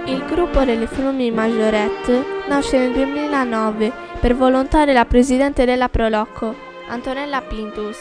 Il gruppo delle Fourmis Majorette nasce nel 2009 per volontà della presidente della Proloco, Antonella Pintus.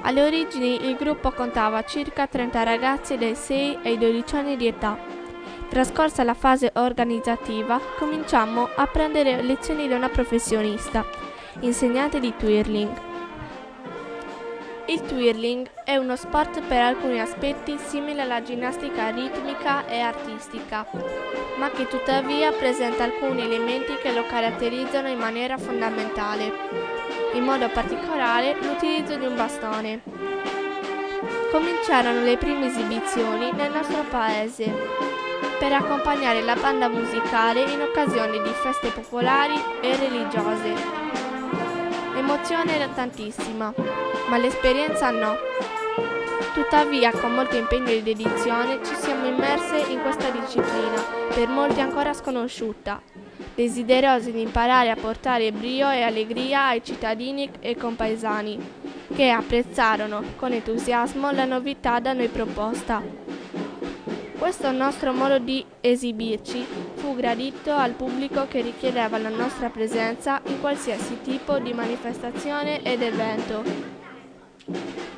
Alle origini il gruppo contava circa 30 ragazzi dai 6 ai 12 anni di età. Trascorsa la fase organizzativa, cominciamo a prendere lezioni da una professionista, insegnante di twirling. Il twirling è uno sport per alcuni aspetti simile alla ginnastica ritmica e artistica, ma che tuttavia presenta alcuni elementi che lo caratterizzano in maniera fondamentale, in modo particolare l'utilizzo di un bastone. Cominciarono le prime esibizioni nel nostro paese, per accompagnare la banda musicale in occasione di feste popolari e religiose. L'emozione era tantissima, ma l'esperienza no. Tuttavia, con molto impegno e dedizione, ci siamo immerse in questa disciplina, per molti ancora sconosciuta, desiderosi di imparare a portare brio e allegria ai cittadini e compaesani, che apprezzarono con entusiasmo la novità da noi proposta. Questo nostro modo di esibirci fu gradito al pubblico che richiedeva la nostra presenza in qualsiasi tipo di manifestazione ed evento.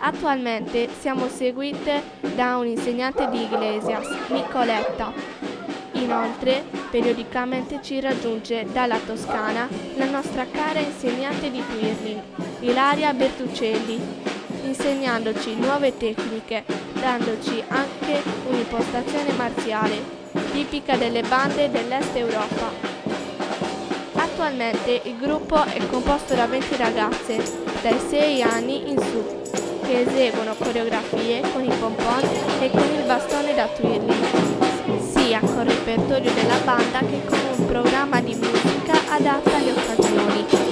Attualmente siamo seguite da un insegnante di Iglesias, Nicoletta. Inoltre, periodicamente ci raggiunge dalla Toscana la nostra cara insegnante di twirling, Ilaria Bertuccelli, insegnandoci nuove tecniche, dandoci anche un'impostazione marziale, tipica delle bande dell'Est Europa. Attualmente il gruppo è composto da 20 ragazze, dai 6 anni in su, che eseguono coreografie con i pompon e con il bastone da twirling, sia col repertorio della banda che con un programma di musica adatta alle occasioni.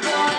Boy.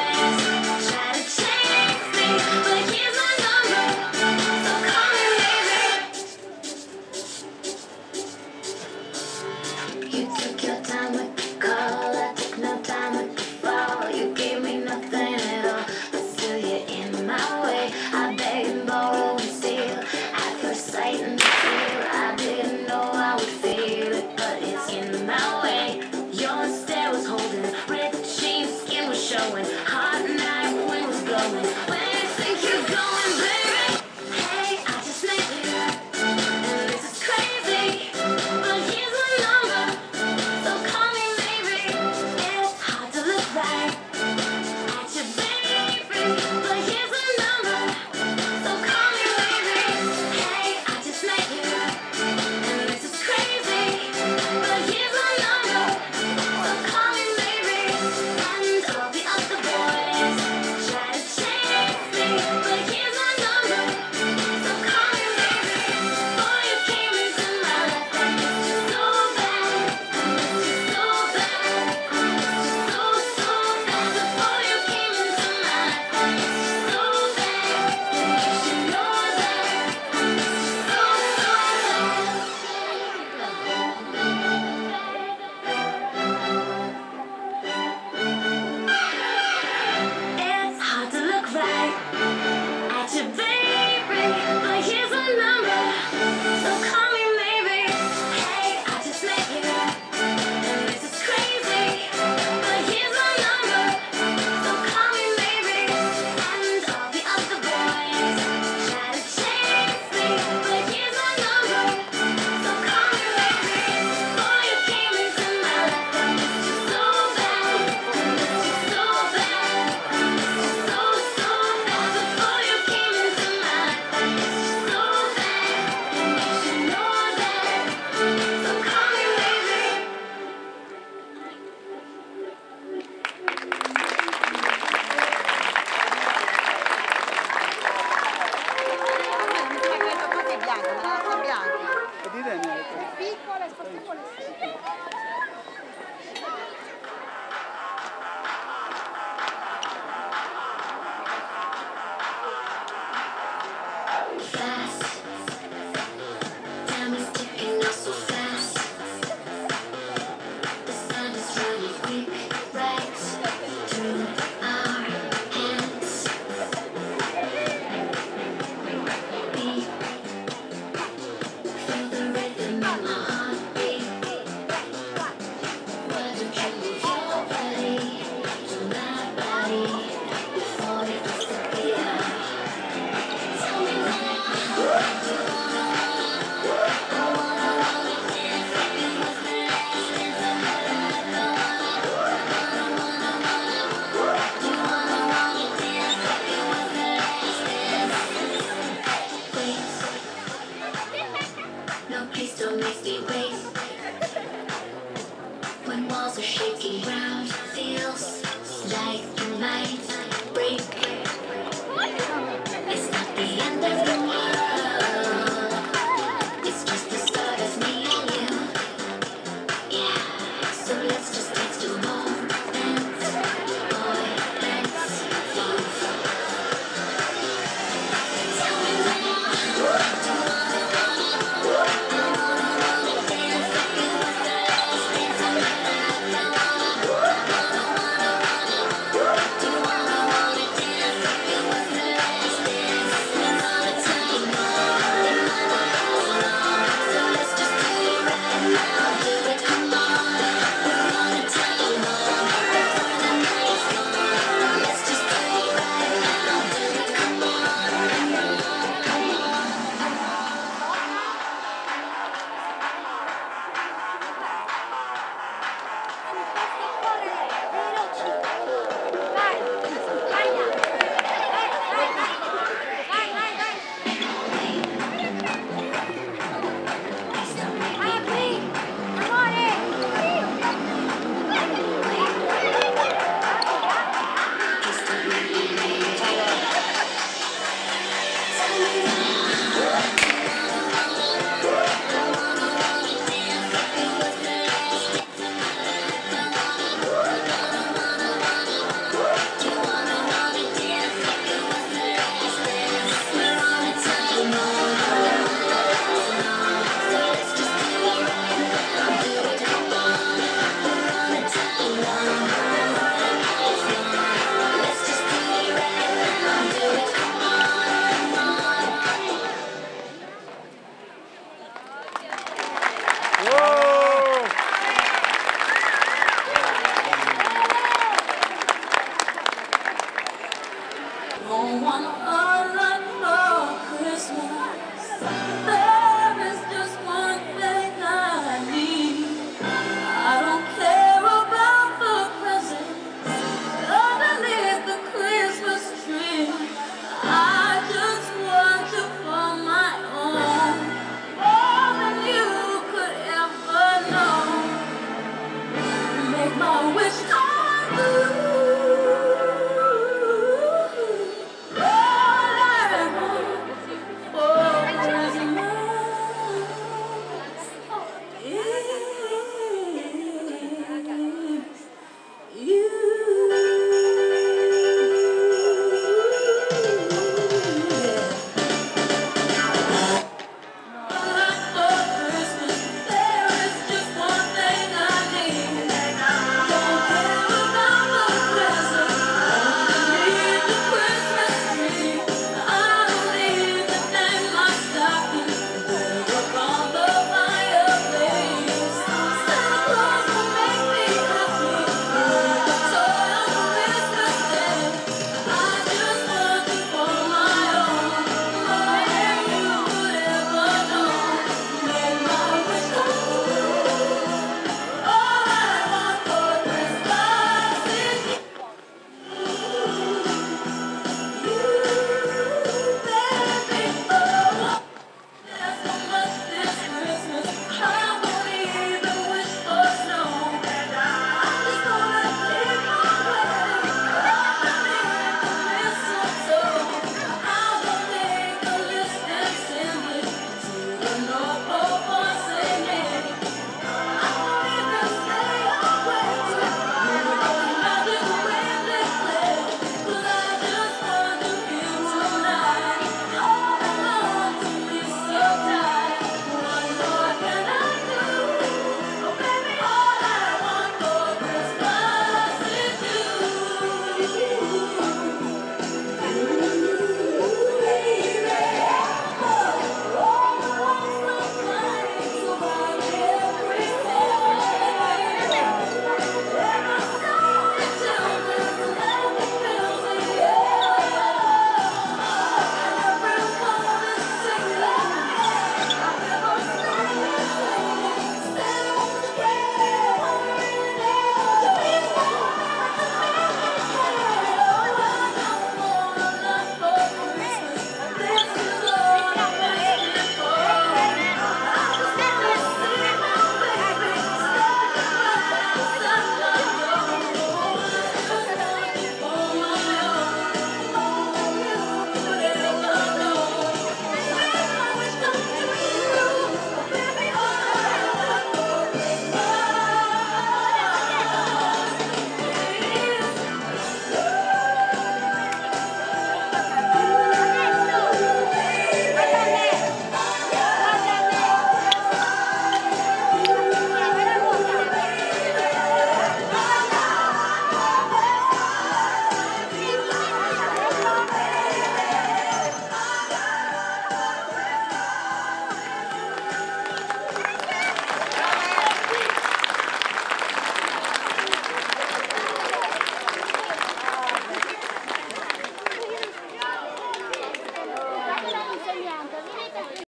Breaking ground feels like the night.